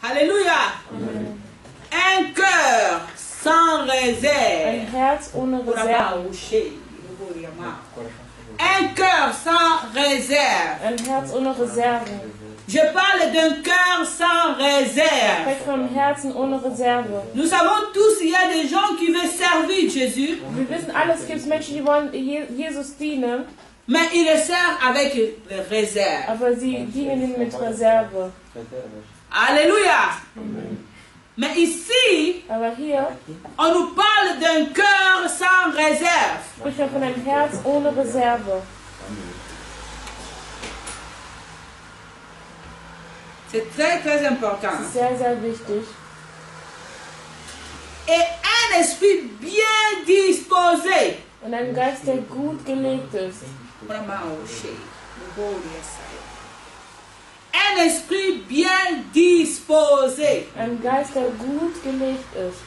Alléluia. Amen. Un cœur sans réserve. Ein Herz ohne Reserve. Un cœur sans réserve. Ein Herz ohne Reserve. Je parle d'un cœur sans réserve. Spreche vom Herzen ohne Reserve. Nous savons tous, il y a des gens qui veulent servir Jésus, Wir wissen alles, es gibt Menschen, die wollen Jesus dienen, mais ils le servent avec réserve. aber sie dienen ihm mit Reserve. Alléluia. Mais ici, Aber hier on nous parle d'un cœur sans réserve. spricht er von einem Herz ohne Reserve. C'est très très important. Das ist sehr, sehr wichtig. Et un esprit bien disposé. Und ein Geist, der gut gelegt ist. Un esprit bien disposé. Ein Geist, der gut gelegt ist.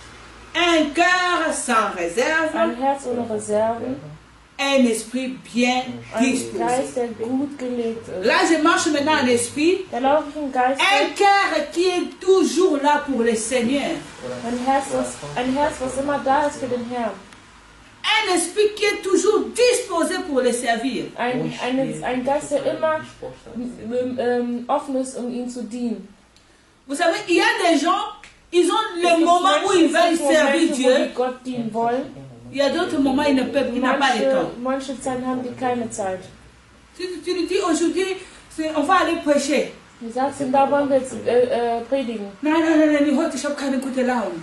Un cœur sans réserve. Ein Herz ohne Reserven. Un esprit bien Ein disposé. Geist, der gut gelegt ist. Là, je marche maintenant en esprit. Da laufe ich im Geist. Un cœur qui est toujours là pour le Seigneur. Ein Herz, was immer da ist für den Herrn. Un esprit qui est toujours disposé pour le servir. Ein Geist, der immer offen ist, um ihn zu dienen. Vous savez, il y a des gens, ils ont le moment où ils veulent servir Dieu. Die Gott dienen wollen. Il y a d'autres moments où ils ne peuvent, ils n'ont pas le temps. Manche Zeiten haben die keine Zeit. Tu lui dis aujourd'hui, on va aller prêcher. Du sagst ihm, da wollen wir jetzt predigen. Nein, heute ich habe keine gute Laune.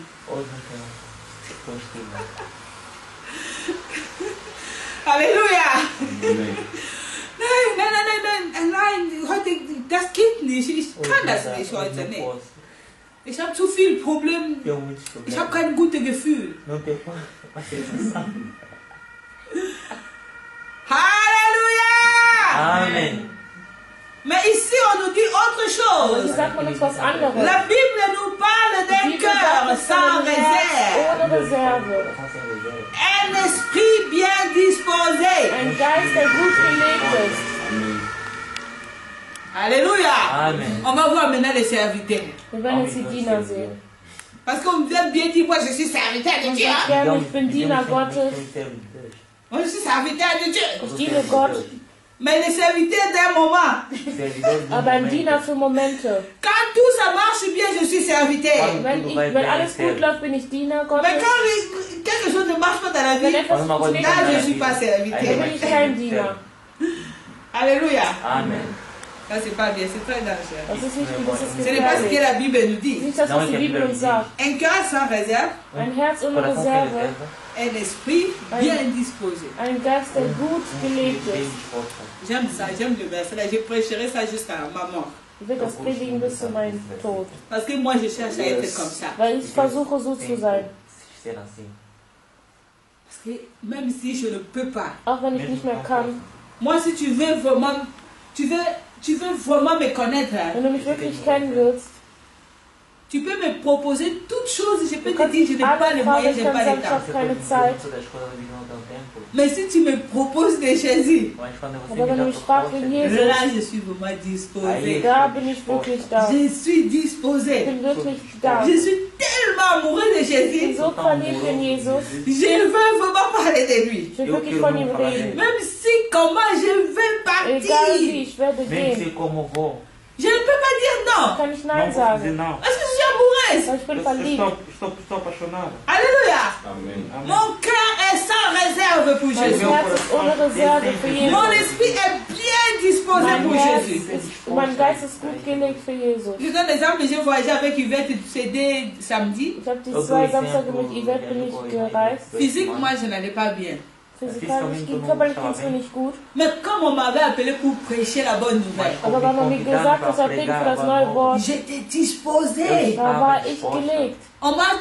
Halleluja! Nein, heute, das geht nicht. Ich kann das nicht heute nicht. Ich habe zu viel Probleme. Ich habe kein gutes Gefühl. Halleluja! Amen. Mais ici, on nous dit autre chose. Hier sagt man uns was anderes. La Bible nous parle d'un cœur sans réserve. Ohne Reserve. Un esprit bien disposé. Ein Geist, der gut gelegt ist. Alléluia. Amen. On va voir maintenant les serviteurs. Wir werden jetzt die Diener sehen. Parce qu'on vient bien dire, moi je suis serviteur de Und Dieu. sagt gerne, ich bin Diener Gottes. Moi je suis serviteur de Dieu. Ich diene Gott. Mais le serviteur d'un moment. Aber ein Diener für Momente. Quand tout ça marche bien, je suis serviteur. Wenn alles gut läuft, bin ich Diener Gottes. Mais quand quelque chose ne marche pas dans la Wenn vie, etwas funktioniert, là je ne suis pas dann bin serviteur. ich kein Diener. Alléluia. Amen. Ça c'est pas bien, c'est très dangereux. Das ist nicht gut, das ist Ce n'est pas ce que gefährlich. la Bible nous dit. Nicht das, was die Bibel uns sagt. Un cœur sans réserve, Ein Herz ohne Reserve. un esprit bien disposé. Ein Geist, der gut gelegt ist. J'aime ça, j'aime le verset là. Je prêcherai ça jusqu'à ma mort. Ich will das predigen bis zu meinem Tod. Parce que moi je cherche à être comme ça. Weil ich versuche, so zu sein. Parce que même si je ne peux pas, Auch wenn ich nicht mehr kann. moi si tu veux vraiment, tu veux vraiment me connaître, hein, Wenn du mich wirklich kennen willst, tu peux me proposer toutes choses. Je peux du te kannst dire, je mich n'ai pas alles les fragen, moyens, ich je n'ai kann pas sagen, le ich temps. habe keine Zeit. Mais si tu me proposes de Jésus, Aber wenn du mich fragst wegen Jesus, là je suis vraiment disposé. da bin ich wirklich da. Je suis Ich disposé. bin wirklich da. Je suis tellement amoureux de Ich bin Jésus. so verliebt in Jesus. Je veux vraiment parler de lui. Ich will wirklich von ihm reden. Même si comment je veux Egal partir, wie, ich werde Nem gehen. sei como vou. je ne peux pas dire Ich non. kann nicht Não Nein vou dizer sagen. não. Parce que je suis amoureuse. Weil ich bin verliebt. Estou apaixonado. Alléluia. Amém. Mon cœur est sans réserve pour Mein Jésus. Herz ist ohne Reserve für Mon Jesus. esprit est bien disposé Mein pour Herz Jésus. mein Geist ist gut gelegt für Jesus. Je donne l'exemple, j'ai voyagé avec Yvette CD samedi. Ich habe die 2 Samstage mit Yvette bin ich gereist. Physiquement, je n'allais pas bien. Physikalisch ging körperlich ging es mir nicht gut. Mais comme on m'avait appelé pour prêcher la bonne nouvelle, Aber wenn man mir gesagt hat, er predigen für das neue Wort, j'étais disposé. da war ich gelegt.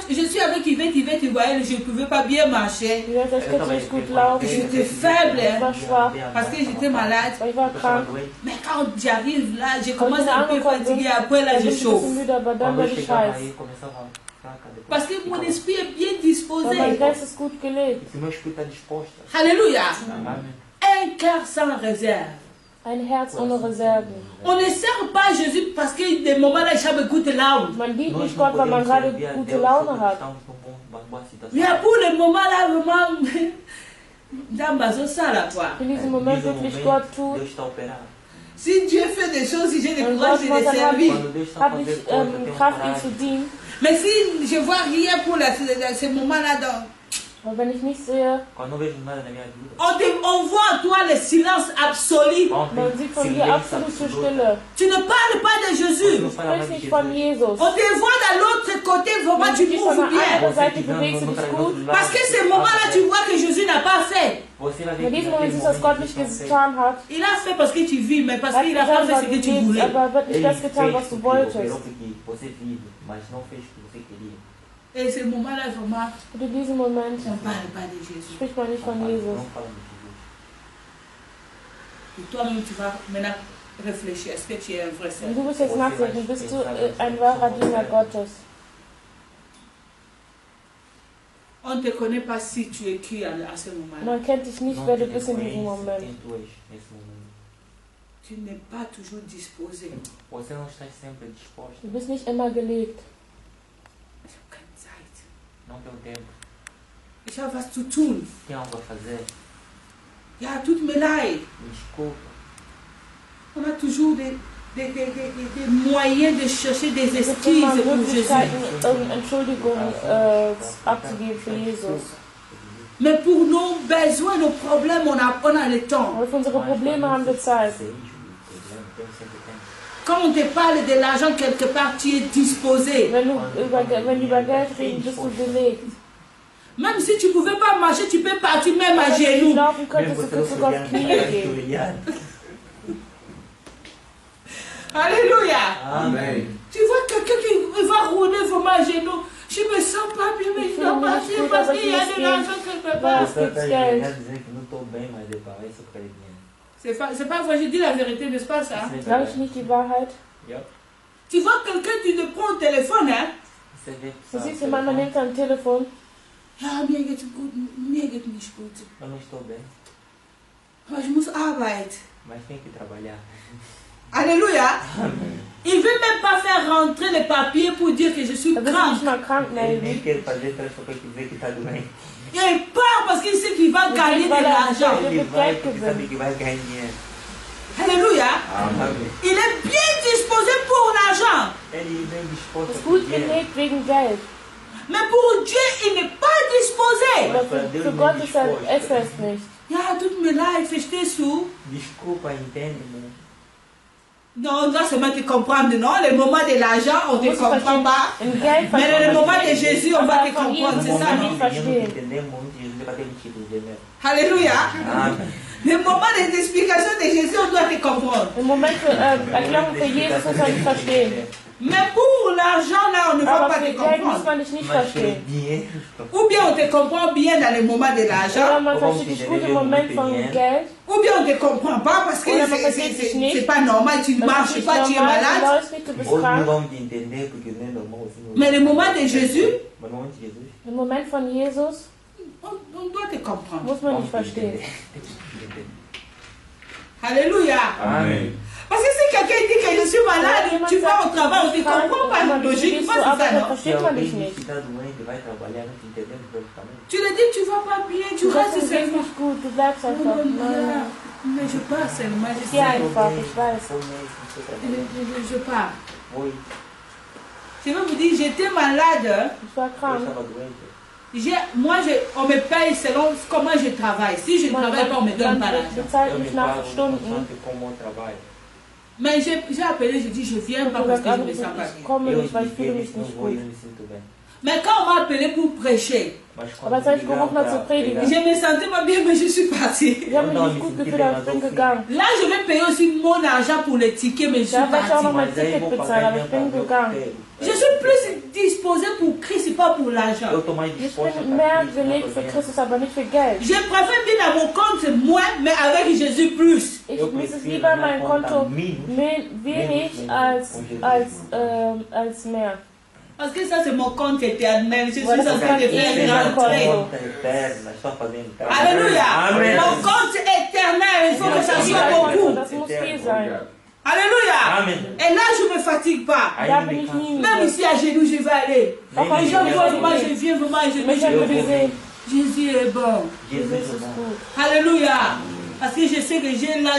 Je suis avec Yvette, Yvette, vous voyez, je ne pouvais pas bien marcher. Die Welt, ich konnte nicht gut laufen. J'étais faible Ich war schwach, parce que j'étais malade. weil ich war krank. Mais quand j'arrive là, je Als commence ich un peu angekommen bin, fatigué. Après là, dann je bin ich ein chauffe. bisschen müde, aber dann werde ich heiß. Parce que mon esprit est bien Weil mein disposé. Geist ist gut gelegt. E o meu espírito está disposto. Alléluia. Amém. Un cœur sans réserve. Ein Herz ohne Reserven. On ne sert pas Jésus parce que des moments là, ich habe gute Laune. Man dient nicht Gott, weil man gerade gute Laune hat. Mais pour le moment là, vraiment, dans ma zone, ça là quoi. In diesem Moment wirklich Gott tut. Si Dieu fait des choses, si j'ai le Und courage Gott de les macht, dann servir. habe ich Kraft, ihm zu dienen. Mais si je vois rien pour ce moment-là, Aber wenn ich nicht sehe, on voit en toi le silence absolu. man sieht von dir absolute Stille. Tu ne parles pas de Jésus. Du sprichst nicht von Jesus. On te voit de l'autre côté, vraiment tu Von moves der bien. anderen Seite bewegst du dich gut. Parce que ce moment-là, tu vois que Jésus n'a pas fait. In diesem Moment siehst du, dass Gott nicht getan hat. Il a fait parce que tu vis, mais parce Er hat qu'il n'a pas getan, fait weil ce du que tu lebst, voulais. aber er wird nicht das getan, was du wolltest. Et ce moment-là, vraiment, Und in diesem Moment on ne parle pas de Jésus. spricht man nicht von Jesus. Et toi-même, tu vas maintenant réfléchir. Est-ce que tu es un vrai Und serviteur? du bist jetzt nachdenken, bist du ein wahrer Diener Gottes? On ne te connaît pas si tu es qui à ce moment-là. Man kennt dich nicht, wer du bist in diesem Moment. Tu n'es pas toujours disposé. Du bist nicht immer gelegt. Ich habe keine Zeit. Não tenho tempo. Ich habe was zu tun. Tem algo a fazer? Ja, tut mir leid. Desculpa. On a toujours des moyens de chercher des Es gibt excuses immer pour Jésus. Möglichkeiten, irgendeine Entschuldigung abzugeben für Jesus. Mais pour nos besoins, nos problèmes, on a le temps. Aber für unsere Probleme haben wir Zeit. Quand on te parle de l'argent quelque part, tu es disposé. Wenn die über Geld reden, bist du belegt. Même si tu ne pouvais pas marcher, tu peux partir même à Wenn du nicht genoux. laufen könntest, du könntest sogar auf Knie gehen. Alléluia. Amen. Tu vois quelqu'un qui va rouler vraiment à genoux. Je ne me sens pas bien, mais je dois partir parce qu'il y a de l'argent quelque part. Você está dizendo que não estou bem, mas é para isso que ele vem. C'est pas vrai, je dis la vérité, n'est-ce pas ça? Sag ich nicht die Wahrheit? Tu vois quelqu'un, tu te prends au téléphone, hein? Du siehst jemanden, man nimmt ein Telefon. Ja, mir geht nicht gut. Eu não estou bem, Aber ich muss arbeiten. mas tenho que trabalhar. Alléluia. Il ne veut même pas faire rentrer les papiers pour dire que je suis Da willst du krank. nicht mal krank Ele nem melden. quer fazer transfer para dizer que está doente. Et il part parce qu'il sait qu'il va gagner de l'argent. Ele vai porque sabe que vai ganhar dinheiro. Alléluia. Amém. Il est bien disposé pour l'argent. Ele vem disposto Ist a gut dinheiro. gelegt wegen Geld. Mais pour Dieu, il n'est pas disposé. Aber für Gott ist es nicht. Ja, tut mir leid, verstehst du? Desculpa, entende-me. Non, on doit seulement te comprendre, non? Le moment de l'argent, on ne te comprend pas. Im Geld Mais le moment de Jésus, on va te comprendre, c'est ça, non? Entendemos muito, Jesus vai ter um título de dinheiro. Alléluia. Amém. Le moment des explications de Jésus, on doit te comprendre. Im Moment für Erklärung für Jesus muss man nicht verstehen. Mais pour l'argent, là, on ne va Aber pas für te Geld muss comprendre. man dich nicht Mas verstehen. dinheiro. Ou bien on te comprend bien dans le moment de Oder l'argent, man versteht dich gut im Moment von Geld. ou bien on ne te comprend pas parce que Oder man versteht dich nicht. c'est pas normal, tu ne Das ist marches nicht pas, tu es normal, du malade. läufst nicht, du bist Hoje não krank. vamos te entender porque não é normal assim. Mais le moment de Jésus, Mas no momento de Jesus, Im Moment von Jesus on doit te comprendre. muss man nicht vamos te verstehen. entender. Alléluia. Amém. Parce que si quelqu'un dit que je suis malade, tu vas au travail, on ne te comprend pas la logique, pas c'est ça, non? Versteht Se man alguém dich diz nicht. que está doente, vai trabalhar, não te entendemos logicamente. Tu le dis, tu vas pas bien, tu Du sagst, restes es geht seulement. nicht gut, du bleibst einfach. Nein. Mais je pars seulement, je Geh sais. einfach, ich weiß. Foi mesmo, foi trabalhar. Je pars. Foi. Je vais vous dire, j'étais malade. Ich war Eu krank. estava doente. On me paye selon comment je travaille. Si je ne travaille pas, on me donne pas l'argent. bezahlt Eu me mich nach pago Stunden. constante como eu trabalho. Mais j'ai appelé, je dis, je viens pas parce que je me sens pas Ich bien. komme Eu nicht, weil ich fühle expliquei mich que não nicht vou e gut. não me sinto bem. Mais quand on m'a appelé pour prêcher, Mas Aber als ich gerufen habe zu predigen, je me sentais pas bien, mais je suis partie. ich habe mich nicht gut gefühlt, aber ich bin gegangen. Là, je vais payer aussi mon argent pour les tickets, mais je suis Da werde ich auch noch partie. mein Ticket bezahlen, aber ich bin gegangen. Je suis plus disposée pour Christ, pas pour l'argent. Eu estou mais Ich disposto a bin mehr estar gelegt für Christus, aber nicht für Geld. Je préfère bien à mon compte moins, mais avec Jésus plus. Ich muss es lieber mein Konto wenig als mehr. Parce que ça, c'est mon compte éternel. Je suis Voilà, en train de c'est faire mon rentrer. compte. Conta eterna, estou fazendo. Alléluia. Amen. Mon compte éternel. l'éternel, il faut que ça soit beaucoup. Das muss viel sein. Alléluia. Amen. Et là, je ne me fatigue pas. Da bin ich nie Même müde. ici à genoux, je vais aller. Auch Les wenn gens ich voient moi, nicht je viens vraiment à genoux. Mais je j'aime vais. briser. Jésus est bon. Jesus ist gut. Alléluia. Parce que je sais que là,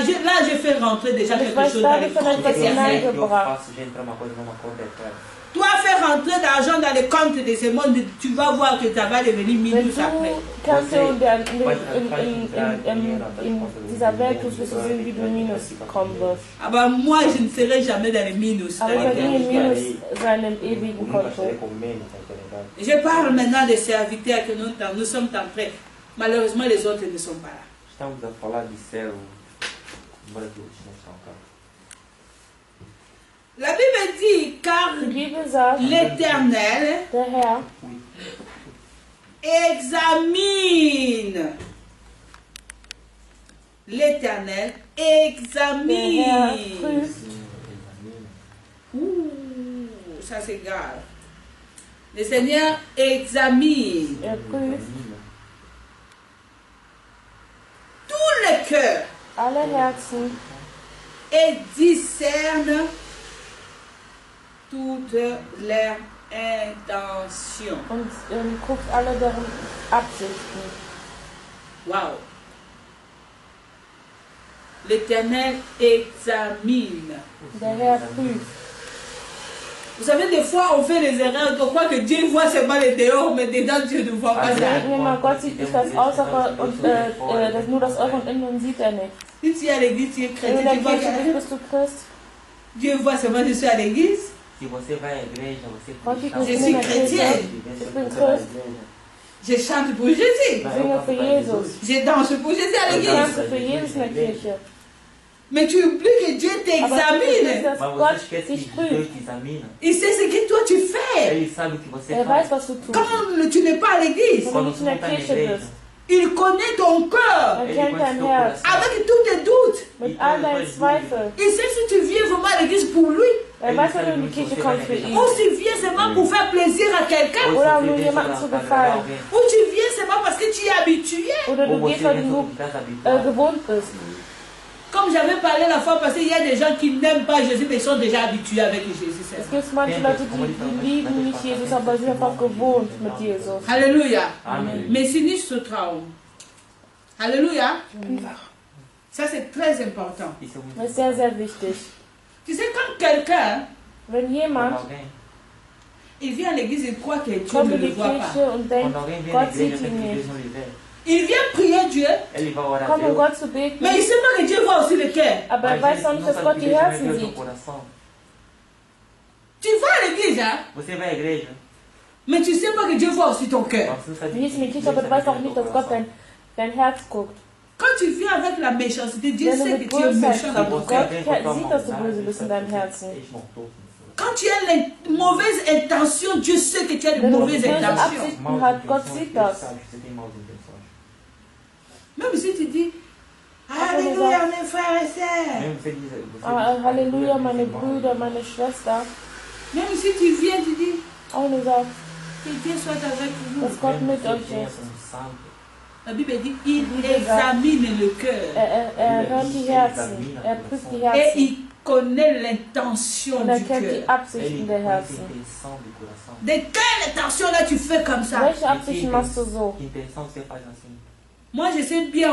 je fais rentrer déjà Ich quelque weiß, chose dans da les habe ich vielleicht comptes was éternels. hineingebracht. Toi, faire rentrer l'argent dans les comptes de ce monde, tu vas voir que ça va devenir Wenn minus après. du kannst in dieser Welt tust, wirst du sehen, wie du in Minus kommen wirst. Aber moi, je ne serai jamais dans les minus. Aber ich werde nie in Minus sein im ewigen Konto. Je parle maintenant des serviteurs que nous sommes en train. Malheureusement, les autres ne sont pas là. Estamos a falar de servo, embora que outros não são cá. La Bible dit, car Die Bibel sagt, l'Éternel der Herr examine. L'Éternel der Herr examine. prüft, Ça c'est grave. Le Seigneur examine prüft tous les cœurs alle Herzen et discerne toutes leurs intentions. und guckt alle deren Absichten. Waouh! L'Éternel examine. Der Herr prüft. Vous savez, des fois, on fait des erreurs. On croit que Dieu voit seulement les dehors, mais dedans, Dieu ne voit pas Wir ça. denken immer, Gott sieht nicht das Äußere und nur das Äußere und innen sieht er nicht. Si tu es à l'église, tu es Wenn du in chrétien, der tu vois Kirche bist, que bist du Christ. Dieu voit seulement que je suis à l'église. Se você vai à igreja, você Gott sieht Je nicht suis in der Kirche. chrétienne. Ich bin Christ. Je chante pour Jésus. Ich singe für Jesus. Je danse pour Jésus à Ich l'église. tanze für Jesus in der Kirche. Mais tu oublies que Dieu Aber du vergisst, t'examine. dass Mas Gott você esquece dich que Deus prüft. te examina. Il sait ce que toi tu fais. Ele sabe o que você Er faz. weiß, was du tust. Quand tu n'es pas à l'église, Wenn du nicht in der Kirche bist, il connaît ton cœur. er kennt dein Herz. Avec tous tes doutes. Mit all deinen Zweifeln. Il sait si tu viens vraiment à l'église pour lui. Er weiß, wenn du in die Kirche kommst für ihn. Ou tu viens seulement pour faire plaisir à quelqu'un. Oder um nur jemandem zu gefallen. Ou tu viens seulement parce que tu es habitué. Oder du gehst, weil du nur gewohnt bist. Comme j'avais parlé la fois passée, il y a des gens qui n'aiment pas Jésus, mais ils sont déjà habitués avec Jésus. Es gibt manche Leute, die lieben nicht Jesus, aber sind einfach gewohnt mit Jesus. Alléluia. Amen. Mais c'est nicht so Traum. Alléluia. Ça c'est très important. Isso é muito Das ist sehr, sehr wichtig. Tu sais, quand quelqu'un Wenn jemand alguém, il vient à l'église, il croit que Dieu kommt ne in le die voit pas. Kirche und denkt, quando alguém vem na Gott igreja, sieht ihn pensa que nicht. Deus não lhe vê. Il vient prier Dieu, Ele vai orar a Kommt, um Deus. Gott zu beten, mais il ne sait pas que Dieu voit aussi le cœur. aber er weiß auch nicht, dass Gott die Herzen Deus sieht. coração. Tu vas à l'église, hein, Você vai à igreja, mais tu ne sais pas que Dieu voit aussi ton cœur. mas você não sabe Du gehst in die Kirche, aber du weißt auch nicht, dass Gott dein Herz guckt. Quand tu viens avec la méchanceté, Dieu Wenn du sait que mit tu es Bösheit méchant. dans ton kommst, cœur. Gott sieht, dass du böse bist in deinem Herzen. Quand tu as les mauvaises intentions, Dieu sait que tu as de Wenn du mauvaises böse intentions. Absichten hast, Gott sieht das. Même si tu dis, Alléluia mes frères et sœurs. Halleluja, meine Brüder, meine Schwester. Même si tu viens, tu dis, Auch nur sagt, que Dieu soit avec vous. dass Gott mit euch ist. La Bible dit, il examine le cœur Er hört die Herzen. Er prüft die et Herzen. il connaît l'intention Und er du kennt die cœur. Absichten der Herzen. De quelle intention là tu fais comme ça? Welche Absichten machst du so? Que intenção você faz assim? Moi je sais bien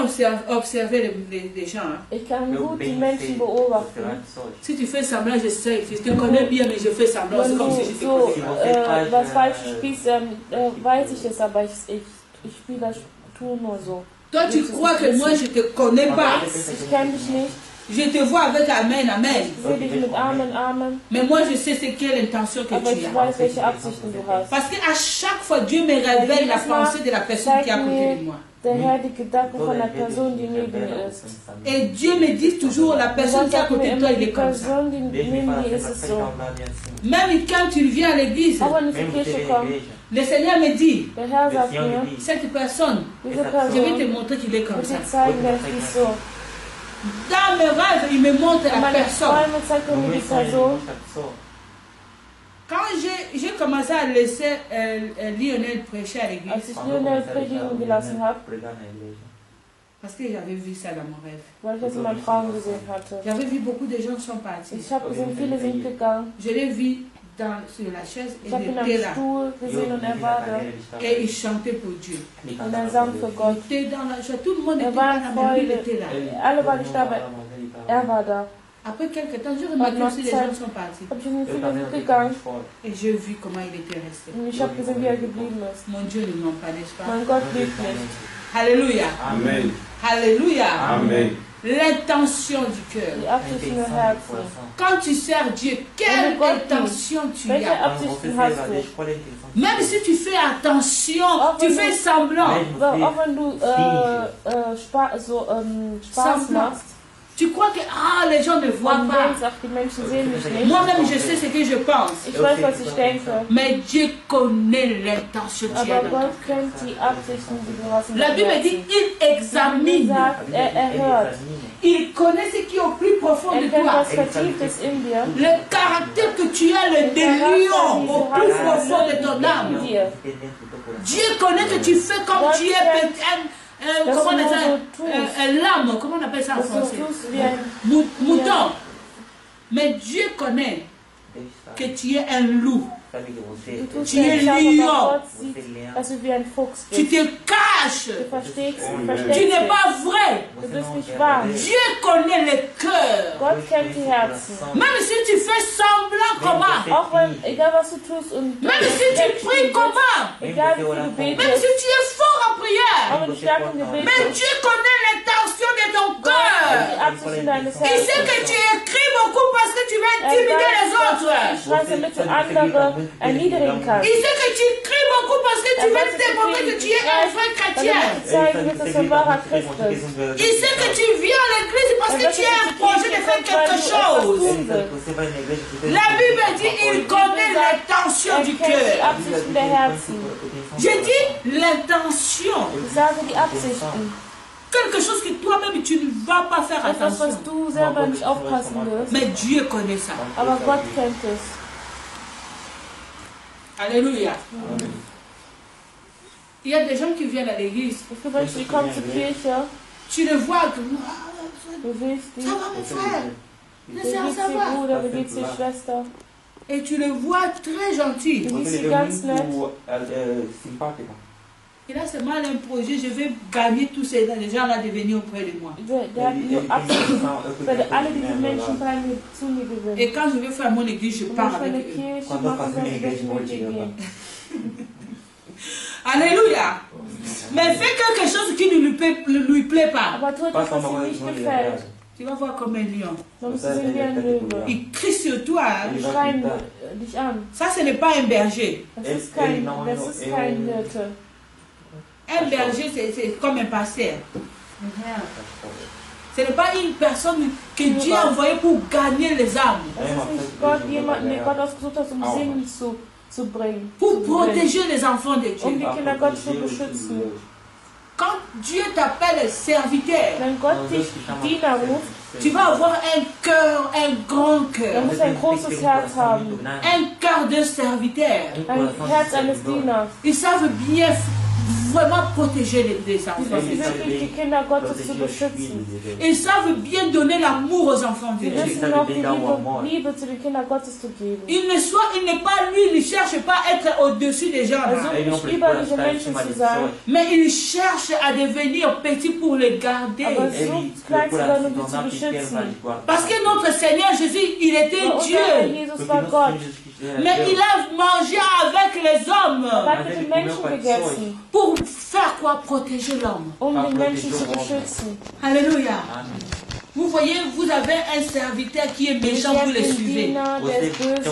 observer les gens. Hein. Ich kann Eu gut die bem Menschen sei beobachten. observar pessoas. Si tu fais semblant, je sais, je te connais bien, mais je fais semblant. C'est Wenn comme du si je te so connais. was Falsches spielst, weiß ich es, aber ich spiele das, tue nur so. Toi tu crois que moi je te connais pas. Ich kenne dich nicht. Je te vois avec Amen, Amen. Ich sehe dich mit Amen, Amen. Mais moi je sais c'est quelle intention que Aber tu ich as. weiß, welche Absichten du hast. Parce qu'à chaque fois, Dieu me révèle la pensée de la personne qui est à côté de moi. Der Herr die Gedanken von der Person, die neben mir ist. Et Dieu me dit toujours, la personne qui est à Gott sagt côté mir de toi, immer, il die est comme ça. Person, die neben mir ist es so. Même quand tu viens à l'église, Auch wenn ich Mesmo zur que Kirche esteja na komme, igreja, le Seigneur me dit, der Herr o sagt Senhor mir, me diz, cette personne, diese je vais te Person montrer qu'il est comme wird ça. dir zeigen, der ist nicht so. Dans mes rêves, il me montre In la meinen personne. Träumen zeigt er no mir meu die sonho, ele Person. mostra a pessoa. Quand j'ai commencé à laisser Lionel prêcher à l'église, Als ich Lionel predigen gelassen habe, pregar na igreja, Parce que j'avais vu ça dans mon rêve. Weil ich das in meinem Traum gesehen hatte. J'avais vu beaucoup de gens sont partis. Ich habe gesehen, viele sind gegangen. Je l'ai vu sur la chaise et Ich habe ihn am il était là. Stuhl gesehen und er war da. Et il chantait pour Dieu. Und er sang für Gott. Il était dans la joie. Tout le monde Er était war là, in mais lui, il Freude. était là. Alle waren nicht da, aber er war da. Après quelques temps, j'ai remarqué aussi les gens sont partis. Habe ich gesehen, viele sind gegangen. Et j'ai vu comment il était resté. Und ich habe gesehen, wie er geblieben ist. Mon Dieu ne ment pas, n'est-ce pas? Mein Gott lügt nicht. Alléluia. Amen. Alléluia. Amen. L'intention du cœur. Die Absichten im Herzen. Quand tu sers Dieu, quelle intention tu Welche as? Absichten hast du? Même si tu fais attention, tu fais semblant. Auch wenn du Spaß machst, tu crois que les gens ne voient und pas. denkst, ach, die Menschen sehen mich nicht. Moi-même, je sais ce que je pense. Ich weiß, was ich denke. Mais Dieu connaît l'intention que tu as Aber dans ton Gott cœur. kennt die Absichten, die du hast in La deinem Bible dit, Herzen. il Er examine. sagt, er hört. Il connaît ce qui est au plus profond de Er kennt toi. das Vertieftes in dir. Le caractère que tu as, le délion au plus profond de ton âme. In dir. Dieu connaît que tu fais comme tu es comment on appelle ça? Un lame, comment on appelle ça en Dass du français? tust wie ein Mouton. Mais Dieu connaît que tu es un loup. Du tust Tu wie ein es Schaf, aber lion. Gott sieht, dass du wie ein Fuchs Tu bist. te caches. Du versteckst Tu dich. n'es pas vrai. Du bist nicht wahr. Dieu connaît le cœur. Gott kennt die Herzen. Même si tu fais semblant comment. Auch wenn, egal was du tust und Même si tu pries comment. egal wie du Même betest, si tu es fort en prière. auch wenn du stark im Gebet Mais bist, Dieu connaît l'intention de ton die cœur. Absichten deines Il sait Herzens. que tu écris beaucoup parce que tu veux intimider les Du autres. schreibst, damit du andere erniedrigen kannst. Il sait que tu écris beaucoup parce que tu veux démontrer que tu es un vrai chrétien. Damit du zeigen willst, dass du ein wahrer Christ bist. Il sait que tu viens à l'église parce que tu as un projet de faire quelque chose. La Bible dit il connaît l'intention Er du kennt die cœur. Absichten der Herzen. Je dis l'intention. Ich sage die Absichten. Quelque chose que toi-même tu ne vas pas faire Etwas, was attention. du selber nicht aufpassen wirst. Mais Dieu connaît ça. Aber Gott kennt es. Alléluia. Il y a des gens qui viennent à l'église. Es gibt Menschen, die kommen zur Kirche. Tu le vois que Du willst die. ça va mon frère. Wie Ne geht's ça, ça dir, va. Bruder? Wie geht's dir, Schwester? Et tu le vois très gentil. Du siehst sie ganz nett. Il a seulement un projet, je vais gagner tous ces gens-là de venir auprès de moi. Der hat nur Absichten. Ich werde alle diese Menschen zu mir gewinnen. Et quand je vais faire mon église, je Wenn pars ich meine avec eux. Kirche mache, dann werde ich mit dir gehen. Alléluia. Mais fais quelque chose qui ne lui plaît pas. Aber tu etwas, was dir nicht gefällt. Tu vas voir comme un lion. Dann bist du sehen wie ein Löwe. Il crie sur toi. Hein. Die schreien dich an. Ça, ce n'est pas un berger. Das ist kein Hirte. Un berger, c'est comme un pasteur. Ce n'est pas une personne que Dieu a envoyée pour gagner les âmes. Das ist nicht Gott, jemanden, den Gott ausgesucht hat, um Singen zu bringen. Pour protéger les enfants de Um die Dieu. Kinder Gottes zu beschützen. Quand Dieu t'appelle serviteur, Wenn Gott dich Diener ruft, tu vas avoir un cœur, un grand dann cœur. musst du ein großes Herz haben. Un cœur de serviteur. Ein Herz eines Dieners. Ils savent bien vraiment protéger les Die enfants. wissen wirklich, die Kinder Gottes zu beschützen. Ils savent bien donner l'amour aux enfants de Sie Dieu. wissen auch, die Liebe zu den Kindern Gottes zu geben. Il n'est pas lui, il ne cherche pas à être au-dessus des gens. Er Là. sucht nicht über diese Menschen zu sein, Mais il cherche à devenir petit pour les garder. aber sucht klein zu sein, um sie zu beschützen. Parce que notre Seigneur Jésus, il était Unser Dieu. Jesus war Gott. Mais il a mangé avec les hommes. Er hat mit den Menschen gegessen, Pour faire quoi? Protéger l'homme. den Menschen zu beschützen. Alléluia. Vous voyez, vous avez un serviteur qui est méchant, vous le Ein suivez. Diener, der ist böse,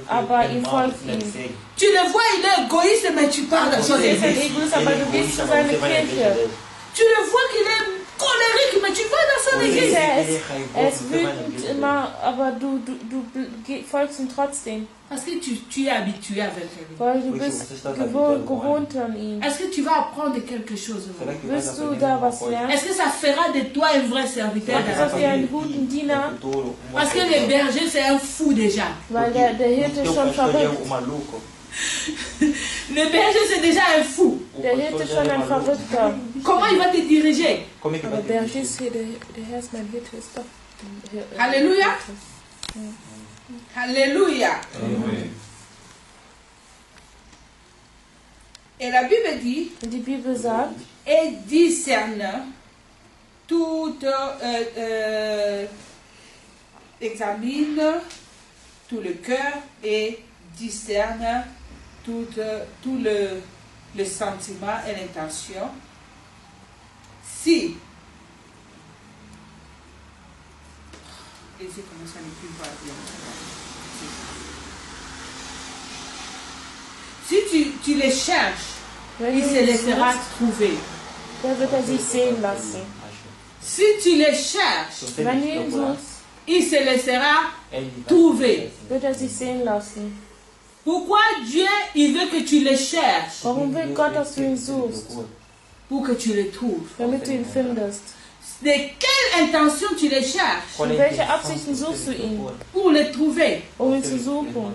aber ihr folgt ihm. Tu le vois, il est égoïste, mais tu parles de son Du bist ein église. Egoist, aber du gehst zu seiner Kirche. Tu le vois qu'il est colérique, mais tu vas dans son église. Er ist wütend immer, aber du folgst ihm trotzdem. Parce que tu es habitué avec lui. Weil du bist gewohnt an ihn. Est-ce que tu vas apprendre quelque chose? Willst du da was lernen? Est-ce que ça fera de toi un vrai serviteur? Macht das aus dir einen guten Diener? Parce que le berger, c'est un fou déjà. Weil der Hirte ist schon verrückt. Le berger, c'est déjà un fou. Der Hirte ist schon ein Verrückter. Comment il va te diriger? Como é que Aber vai Berger ter ist hier, der Herr ist mein Hirte, ist doch. Alléluia. Alléluia. Et la Bible dit, Und die Bibel sagt, et discerne toute, examine tout le cœur et discerne tout le sentiment et l'intention. Si, et j'ai commencé à ne plus voir bien. Si tu les cherches, wenn il du se ihn laissera suchst, trouver. dann wird sich sehen lassen. Si tu les cherches, Wenn du ihn suchst, il se laissera trouver. wird sich sehen lassen. Pourquoi Dieu, il veut que tu les cherches? Warum will Gott, dass du ihn suchst? Pour que tu les trouves. Damit du ihn findest. De quelle intention tu les cherches? Mit welcher Absichten suchst du ihn? Pour les trouver. Um ihn zu suchen.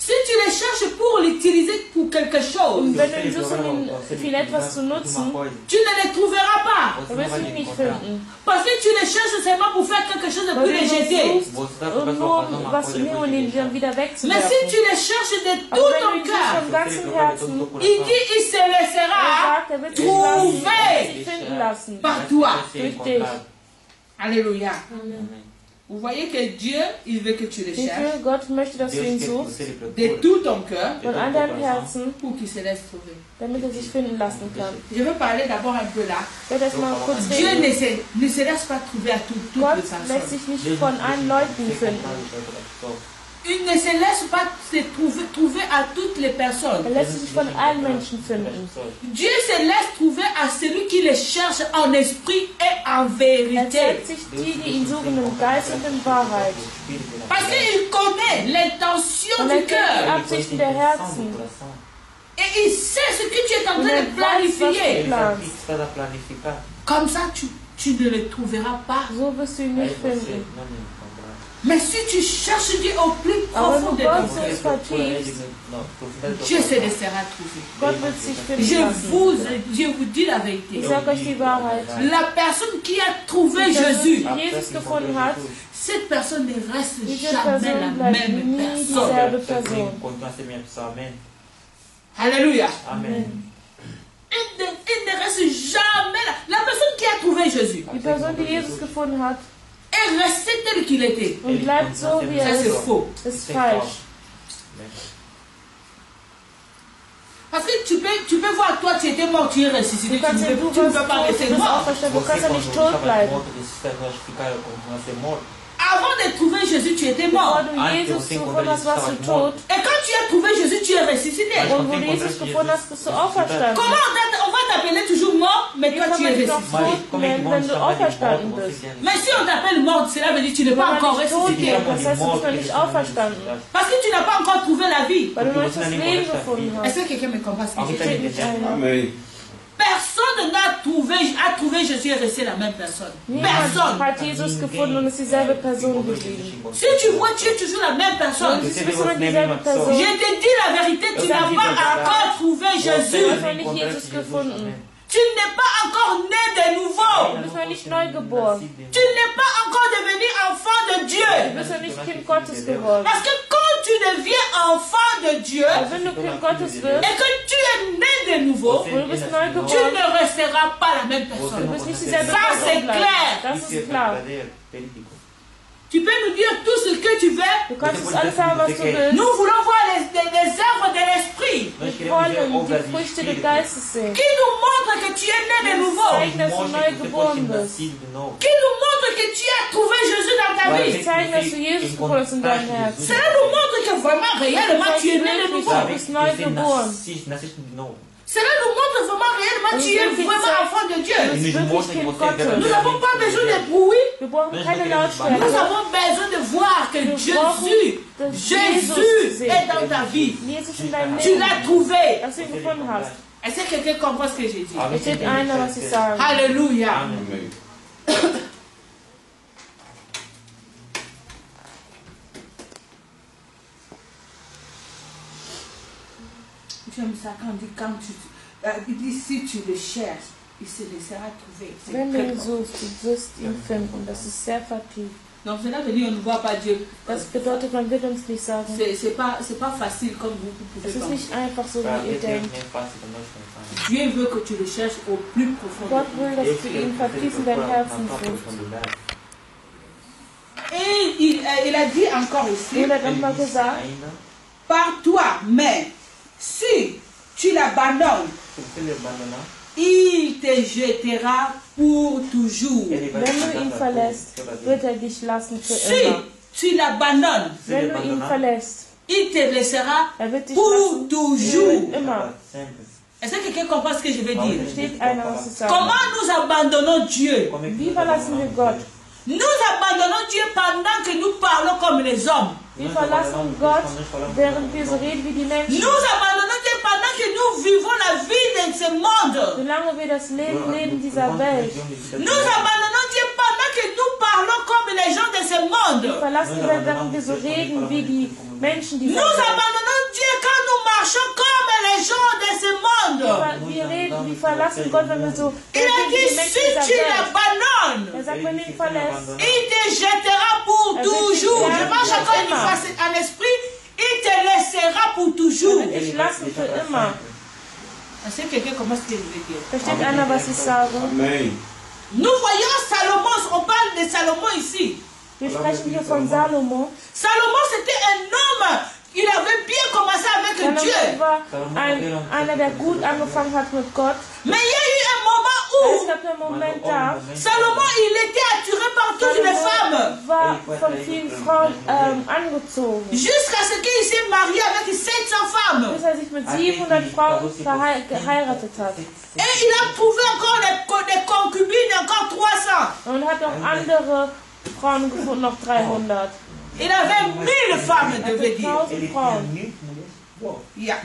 Si tu les cherches pour l'utiliser pour quelque chose, Und wenn du ihn suchst, um ihn für etwas zu nutzen, tu ne les trouveras pas. dann wirst du ihn nicht finden. Parce que tu les cherches seulement pour faire quelque chose de Weil plus du ihn jeter. suchst, um nur was zu nehmen und ihn dann wieder Mais si wegzuwerfen. tu les cherches de Aber tout wenn du ton ihn suchst cœur, vom ganzen Herzen, il dit il se laissera sagt, er wird sich lassen, trouver sich finden lassen. par toi. Durch dich. Alléluia. Amen. Vous voyez que Dieu, il veut que tu le Wie cherches viel Gott möchte, dass du ihn suchst, de tout ton cœur von all deinem Herzen, pour qu'il se laisse trouver. damit er sich finden lassen kann. Je veux parler d'abord un peu là. Ich werde das mal kurz Dieu reden. ne se laisse pas trouver à toutes Gott les lässt personnes. sich nicht von allen Leuten finden. Il ne se laisse pas se trouver à toutes les personnes. Er lässt sich von allen Menschen finden. Dieu se laisse trouver à celui qui le cherche en esprit et en Er vérité. zeigt sich die ihn suchen im Geist und in Wahrheit. Parce qu'il connaît l'intention Und du er kennt die cœur. Absichten der Herzen. Et il sait ce que tu es en Und train er de weiß, was du planifier. planst. Comme ça, tu ne le trouveras pas. So wirst du ihn nicht finden. Mais si tu cherches Dieu au plus Aber profond wenn de du ton Gott cœur, so vertiefst, Dieu se laissera trouver. Gott wird sich finden lassen. Je vous dis la vérité. Ich sage euch die Wahrheit. La personne qui a trouvé Die Jésus, Person, die Jesus gefunden hat, cette personne ne reste diese jamais Person la bleibt même nie personne. dieselbe Person. Alléluia. Amen. Elle ne reste jamais là. La personne qui a trouvé Jésus Die Person, die Jesus gefunden hat est restée tel qu'il était. und bleibt so, wie Ça, er c'est ist, faux. ist falsch. Parce que tu peux voir, toi, tu étais mort, tu es ressuscité. Du kannst Tu sehen, ne du peux warst pas tot, du rester bist mort. auferstanden, du kannst ja nicht tot bleiben. Avant de trouver Jésus, tu étais Bevor mort. du Jesus gefunden hast, warst du tot. Et quand tu as trouvé Jésus, tu es ressuscité. Und wo du Jesus gefunden hast, bist du auferstanden. Comment on va t'appeler toujours mort, mais Wie toi kann tu es man dich noch ressuscité? tot nennen, wenn du auferstanden bist? Mais si on t'appelle mort, cela veut dire que tu n'es pas Wenn encore man dich tot ressuscité. nennt, das heißt, du bist noch nicht auferstanden. Parce que tu n'as pas encore trouvé la vie. Weil du noch nicht das Leben gefunden Est-ce hast. que quelqu'un me comprend ce que je dis? Steht nicht ein. Amen. Personne n'a trouvé Jésus et resté la même personne. Niemand Personne. hat Jesus gefunden und ist dieselbe Person geblieben. Si tu vois, tu es toujours la même personne. Und du bist immer dieselbe Je Person. te dis la vérité, tu n'as pas encore trouvé Du Jésus. hast noch nicht Jesus gefunden. Tu n'es pas encore né de nouveau. Du bist noch nicht neu geboren. Tu n'es pas encore devenu enfant de Du Dieu. bist noch nicht Kind Gottes geworden. Parce que quand tu deviens enfant de Dieu Also wenn du Kind Gottes wirst et que tu es né de nouveau, und du bist neu tu geboren, ne resteras pas la même du personne. bist nicht dieselbe Ça, c'est Person bleiben. clair. Das ist klar. Tu peux nous dire tout ce que tu veux. Du kannst uns alles sagen, was du willst. Nous voulons voir les œuvres de l'esprit Wir wollen die Früchte des Geistes sehen. qui nous montrent que tu es né de nouveau. Zeigen, dass du neu geboren bist. Qui nous montre que tu as trouvé Jésus dans ta vie. Zeigen, dass du Jesus gefunden hast in deinem Herzen. Cela nous montre que vraiment, réellement, tu es né de nouveau. Du bist neu geboren. Cela nous montre vraiment, réellement, tu es vraiment enfant de Dieu. Du bist wirklich Kind Nous Gottes. n'avons pas besoin de bruit. Wir brauchen keine Nous Lautstärke. avons besoin de voir que Jésus est dans ta vie. Jesus in deinem Tu Leben, l'as trouvé. dass du ihn gefunden hast. Est-ce que quelqu'un comprend ce que j'ai dit? Es steht einer, was ich sage. Alléluia. Amen. J'aime ça quand il dit si tu le cherches, il se laissera trouver. Wenn du ihn suchst, du wirst ihn finden. Das ist sehr vertieft. Donc cela veut dire on ne voit pas Dieu. Das bedeutet, man wird uns nicht sagen. C'est pas facile comme vous pouvez Es ist penser. nicht einfach so, wie ihr denkt. Dieu veut que tu le cherches au plus profond. Gott will, dass du ihn vertieft in dein Herzen suchst. Et il a dit encore ici, Und er hat nochmal gesagt, par toi, mais si tu l'abandonnes, il te jettera pour toujours. wenn du ihn verlässt, wird er dich lassen für Si immer. tu l'abandonnes, Wenn du ihn verlässt, il te laissera er wird dich pour lassen toujours. für immer. Est-ce que quelqu'un comprend ce que je veux dire? Versteht einer, was ich sage? Comment nous abandonnons Dieu? Wie verlassen wir Gott? Nous abandonnons Dieu pendant que nous parlons comme les hommes. Wir verlassen Gott, während wir so reden wie die Menschen. Nous abandonnons Dieu pendant que nous vivons la vie de ce monde. Solange wir das Leben leben dieser Welt. Nous abandonnons Dieu pendant que nous parlons comme les gens de ce monde. Verlassen wir, während wir so reden wie die Menschen Nous dieser Welt. abandonnons Dieu quand nous marchons comme les gens de ce monde. Wir reden, wir verlassen Gott, wenn wir so Il a reden wie die dit, Menschen si dieser tu Welt. l'abandonnes, Er sagt, wenn du ihn verlässt, il te jettera pour toujours. Je marche encore une fois en esprit, il te laissera pour toujours. er wird dich lassen für immer. Est-ce que quelqu'un commence ce que je veux dire? Versteht einer, was ich sage? Amen. Nous voyons Salomon, on parle de Salomon ici. Wir sprechen hier von Salomo. Salomon, c'était un homme. Il avait bien commencé avec Dieu. Salomo war einer, der gut angefangen hat mit Gott. Mais il y a eu un moment Es où gab einen Moment da, Salomon, il était attiré par toutes les femmes. Salomo war von vielen Frauen angezogen. Jusqu'à ce qu'il s'est marié avec 700 femmes. Bis er sich mit 700 Frauen geheiratet hat. Et il a trouvé encore des concubines, encore 300. Und hat noch andere Frauen gefunden, noch 300. Il avait 1000 femmes, Er je veux hatte dire. 1000 Frauen. Yeah.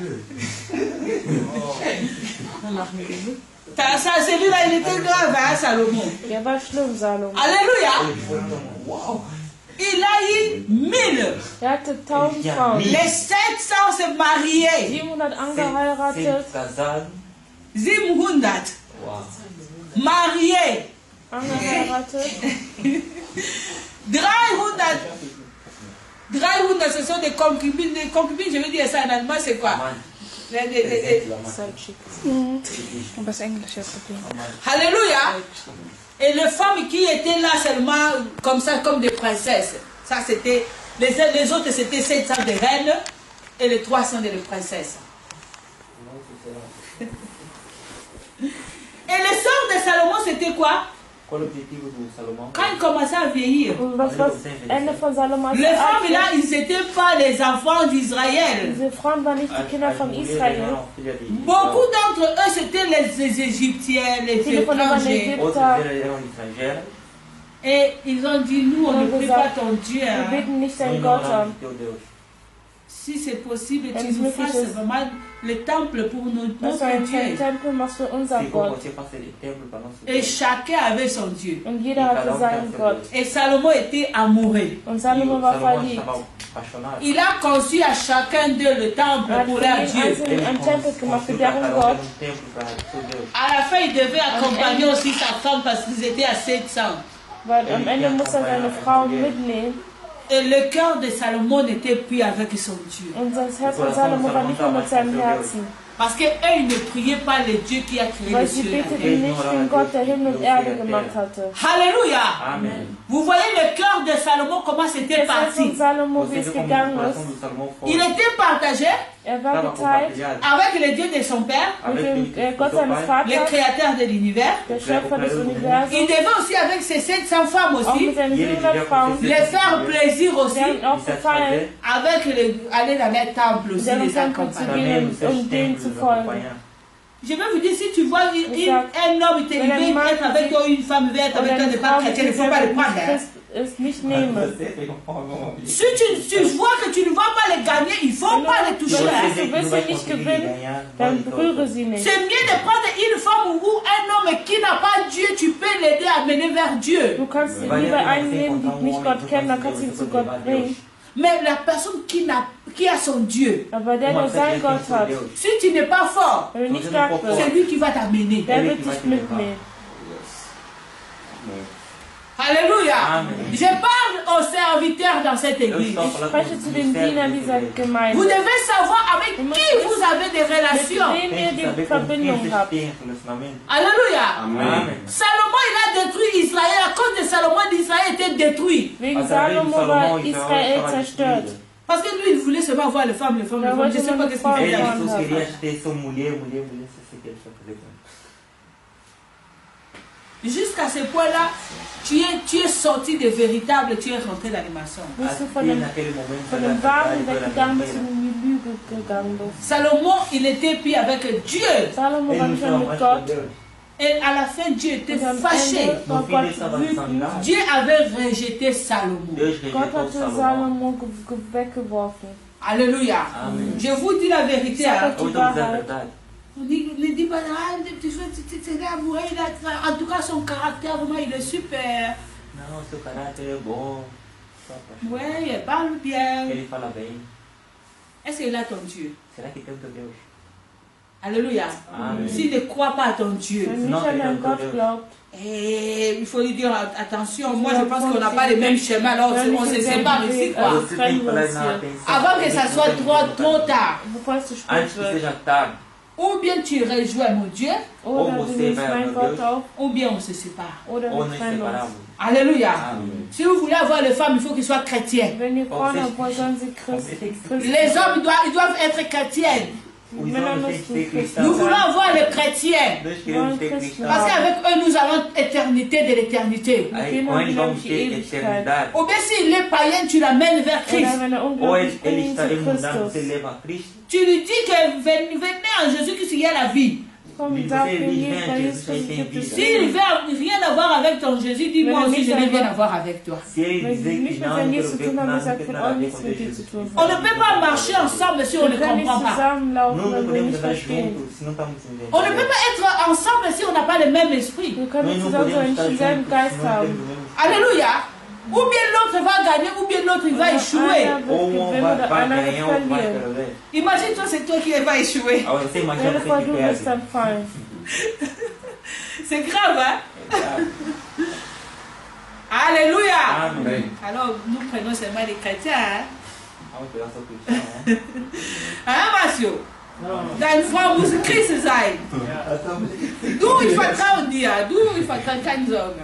Ça, celui-là, il était grave, hein, Salomon. Der war schlimm, Salomo. Alléluia. Il a eu 1000. Er hatte 1000 Frauen. Les 700 se mariaient. 700 angeheiratet. 700 mariés. Angeheiratet. 300, ce sont des concubines. Des concubines, je veux dire ça en allemand, c'est quoi? Was Englisch jetzt. Alléluia. Et les femmes qui étaient là seulement comme ça, comme des princesses. Ça, c'était. Les autres, c'était 700 des reines et les 300 des princesses. Et les sœurs de Salomon, c'était quoi? Quand il commençait à vieillir, Was war das Ende von Salomo? les femmes là, ils n'étaient pas les enfants d'Israël. Diese Frauen waren nicht die Kinder von Israel. Beaucoup d'entre eux, c'était les Égyptiens, les Viele von ihnen waren étrangers. Ägypter. Et ils ont dit, nous, on ne prie pas ton Dieu. Wir Hein. beten nicht deinen Gott an. Si c'est possible, Wenn tu es nous möglich fasses ist, vraiment le temple pour dass du notre einen Dieu. Tempel machst für unser Gott. Et chacun avait son Dieu. Und jeder hatte seinen Gott. Et Salomon était amoureux. Und Salomo war verliebt. Il a conçu à chacun d'eux le temple Er hat pour für leur jeden Dieu. Einzelnen einen Tempel gemacht für deren Gott. À la fin, il devait accompagner aussi sa femme parce qu'ils étaient à 700. Weil am Ende muss er seine Frauen mitnehmen. Et le cœur de Salomon n'était plus avec son Dieu. Und das Herz von Salomo war nicht mehr mit seinem Herzen. Parce qu'eux, ils ne priaient pas le Dieu qui a créé Weil les sie cieux et la terre. beteten nicht den Gott, der Himmel und Erde gemacht hatte. Alléluia. Amen. Vous voyez le cœur de Salomon, comment c'était Das Herz von parti. Salomo, wie es gegangen ist. Il était partagé Er war geteilt avec le Dieu de son père, mit dem Gott seines le Vaters, créateur de l'univers. der Schöpfer des Universums, Il devait aussi avec ses 700 femmes auch aussi, mit seinen 700 Frauen, les faire plaisir aussi, deren auch gefallen, avec aller dans les temples aussi, deren les Tempel zu accompagner. gehen, denen zu folgen. Je vais vous dire, si tu vois un homme t'élever, être avec toi, une femme verte, Oder avec toi, eine ne pas Frau, die chrétien, il ne faut pas le prendre. Hein. Christ ist, nicht nehmen. Si tu vois que tu ne vas pas les gagner, il ne faut pas les toucher. Hein. Du willst sie nicht gewinnen, dann berühre sie nicht. C'est mieux de prendre une femme ou un homme qui n'a pas Dieu, tu peux l'aider à mener vers Dieu. Du kannst lieber einen nehmen, die nicht Gott kennen, dann kannst du ihn zu Gott bringen. Mais la personne qui a son Dieu, Aber der, der sein Gott hat, si tu n'es pas fort, wenn du nicht stark c'est bist, lui qui va t'amener. der wird dich mitnehmen. Alléluia. Amen. Je parle aux serviteurs dans cette église. Ich spreche zu den Dienern dieser Vous Gemeinde. devez savoir avec qui vous avez des Mit relations. wem ihr die Verbindung habt. Alléluia. Amen. Salomon, il a détruit Israël. À cause de Salomon, d'Israël était détruit. Wegen Salomo war Israel zerstört. Parce que lui, il voulait seulement voir les femmes, les femmes, les femmes. Je ne sais pas qu'est-ce qu'il Ele fait. só queria ter sua mulher, c'est ce qu'elle faisait com ele. Jusqu'à ce point-là, tu es sorti de véritable, tu es rentré dans les maçons. Bist du von dem Wagen weggegangen, bist du in die Lüge gegangen bist. Salomon, il était pris avec Dieu. Salomo war nicht mehr mit Gott. Et à la fin, Dieu était Und am fâché. Ende war Gott wütend. Dieu avait rejeté Salomon. Gott hatte Salomo weggeworfen. Alléluia. Amen. Je vous dis la vérité. Hein. Die Wahrheit. On dit, ne dis pas, ah, tu es amoureux, en tout cas son caractère, vraiment, il est super. Não, seu caráter é bom. Oui, il parle bien. Ele fala bem. Est-ce qu'il a ton Dieu? Será que tem o teu Deus? Alléluia. Amen. S'il ne croit pas à ton Dieu, Wenn nicht an deinen Gott glaubt, et il faut lui dire attention, moi je pense qu'on n'a pas les mêmes chemins, alors on se sépare ici quoi. Você tem que falar na atenção. Avant que ça soit trop tard. bevor es zu spät Antes que wird. seja tarde. Ou bien tu rejoins mon Dieu, Oder du nimmst meinen Gott auf, ou bien on se sépare. oder Ou wir nos trennen uns. separamos. Alléluia. Amen. Si vous voulez avoir les femmes, il faut qu'ils soient chrétiens. Wenn ihr Frauen habt, sollen sie Christen. Les hommes, ils doivent être chrétiens. Os Männer homens têm müssen que ser Christen cristãos. Nous voulons sein. avoir les chrétiens. Nós queremos ter cristãos. Parce qu'avec eux, nous avons éternité de l'éternité. Aí com eles vamos ter eternidade. Ou bien s'il est païen, tu l'amènes vers Christ. Oder wenn er Ou ungläubig ele ist, está zu mudando, você Christus. leva a Cristo. Tu lui dis que venez en Jésus-Christ, il y a la vie. Komm, sag mir, bei Jesus gibt es S'il Leben. veut rien avoir avec ton Jésus, dis-moi aussi, je n'ai rien à voir avec toi. Se ele Wenn sie dizer que nicht mit não, deinem eu Jesus zu quero ver tun que haben, não, er não sagt tem von nada a auch ver nichts com mit dir Deus. zu tun On haben. ne peut pas marcher ensemble si on ne Wir können nicht comprend pas. zusammenlaufen, Nós não wenn wir podemos nicht andar verstehen. juntos se não estamos entendendo. On ne peut pas être ensemble si on n'a pas le même esprit. Wir Nós können nicht não zusammen so podemos estar einen selben juntos Geist se não haben. temos o mesmo. Alléluia. Ou bien l'autre va gagner, ou bien l'autre il va échouer. Einer wird Ou um gewinnen vai oder einer wird ganhar ou vai verlieren. perder. Imagine-toi, c'est toi qui va échouer. Agora você imagina Stell dir vor, você du que wirst perde. dann fallen. C'est grave, hein? Alléluia. Amém. Alors, nous prenons seulement les chrétiens, hein? Vamos pegar só cristão, né? Hein, Mathieu? Dans une foi Christ sein. Du, ich vertraue dir. Du, ich vertraue keinen Sorgen.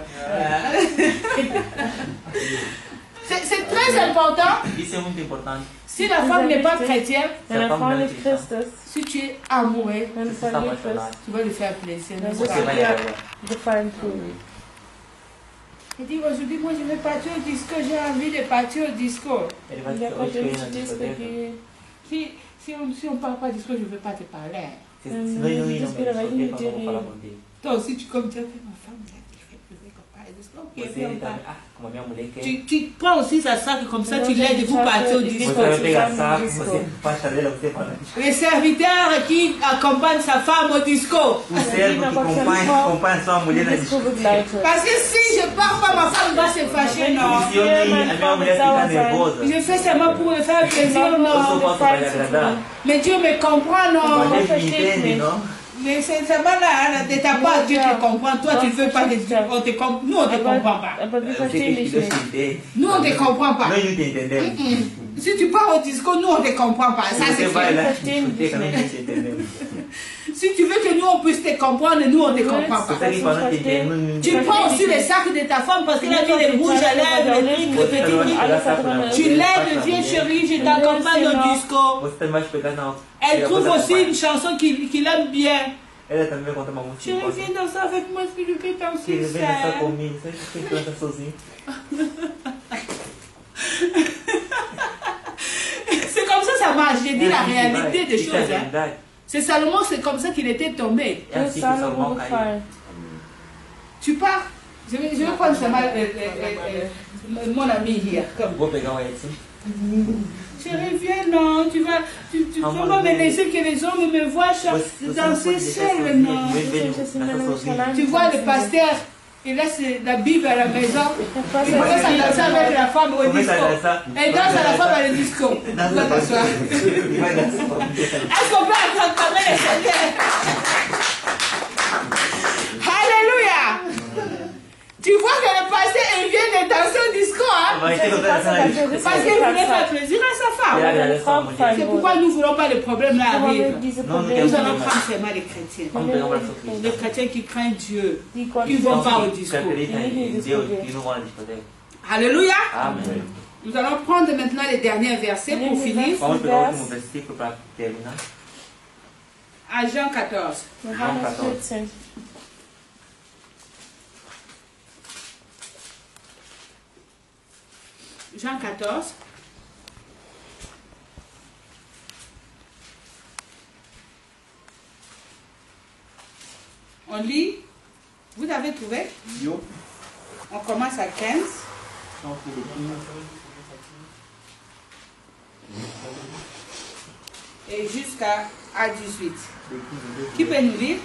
C'est très important. Isso é muito importante. Si la femme n'est pas chrétienne, Wenn eine Frau nicht Christ ist, si tu es amoureux, wenn du Você está verliebt bist, apaixonado. tu vas lui faire plaisir. dann n'est-ce wirst pas? du vai dir agradar. Gefallen tun. Il dit aujourd'hui, moi je vais partir au disco, j'ai envie de partir au disco. Ele vai Und der te kommt hoje in na die Disco discoteca. gehen. Si on ne parle pas disco, je ne vais pas te parler. Se nós não irmos na discoteca, eu não vou falar contigo. Toi aussi, tu comme tu as fait ma femme, là, je vais parler disco. Ok, Você viens, on ele parle. também, como a minha mulher quer. Tu prends aussi sa sac comme ça, tu l'aides pour partir au disco. Você vai pegar Disco. saco, você faixa dela, você fala. Les serviteurs qui accompagnent sa femme au disco. O servo que acompanha sua mulher na Disco discoteca. begleitet. Parce que si je pars pas, ma femme va se fâcher, non. Se eu nem a minha mulher ficar nervosa, Je fais seulement pour le faire plaisir, eu só non. posso para lhe agradar. Mais Dieu me comprend, non. Mas Deus me entende, não? Mais c'est ça, là, de ta part, Dieu te comprend. Toi, tu ne veux pas que on te comprenne. Nous, on ne te comprend pas. Aber wir Eu sei verstehen que dich Deus nicht. te entende. Nous, on ne te comprend pas. Nós não te entendemos. Si tu pars au disco, nous, on ne te comprend pas. Ça, Você c'est vai fait. lá na verstehen dich discoteca, nós não nicht. te entendemos. Si tu veux que nous, on puisse te comprendre, nous, on ne te comprend Você pas. que para não te entender, não Tu prends aussi le sac de ta femme parce qu'elle a mis les rouges à lèvres, les trucs, les petits trucs. Tu l'aides, viens chérie, je t'accompagne au disco. Você também vai pegar na Elle trouve aussi une chanson qu'il aime bien. Ela também vai contar uma música. Chérie, viens danser avec moi, s'il te plaît, Que danser ele vem dançar ça. comigo, sabe que você canta sozinho? C'est comme ça marche. J'ai dit la réalité des Isso é choses. Hein. verdade. C'est Salomon, c'est comme ça qu'il était tombé. É Er assim ist que Salomo Salomão caiu. gefallen. Tu pars. Je vais prendre seulement mon ami hier. Comme. Vou pegar o Edson. Chérie, viens, non, tu vas pas me laisser que les hommes me voient danser seul, non. Tu vois le pasteur, il laisse la Bible à la maison, il commence à danser avec la femme au disco. Et danse à la femme à le disco. Est-ce qu'on peut acclamer le Seigneur? Alléluia! Tu vois que le pasteur, il vient de danser au disco, hein? Parce qu'il voulait faire plaisir à sa femme. C'est pourquoi nous ne voulons pas les problèmes là arrivent. Nous allons prendre seulement les chrétiens. Les chrétiens qui craignent Dieu, qui ne vont pas au disco. Alléluia! Nous allons prendre maintenant les derniers versets pour finir. À Jean 14. Jean 14. On lit. Vous avez trouvé? On commence à 15. Et jusqu'à 18. Qui peut nous lire?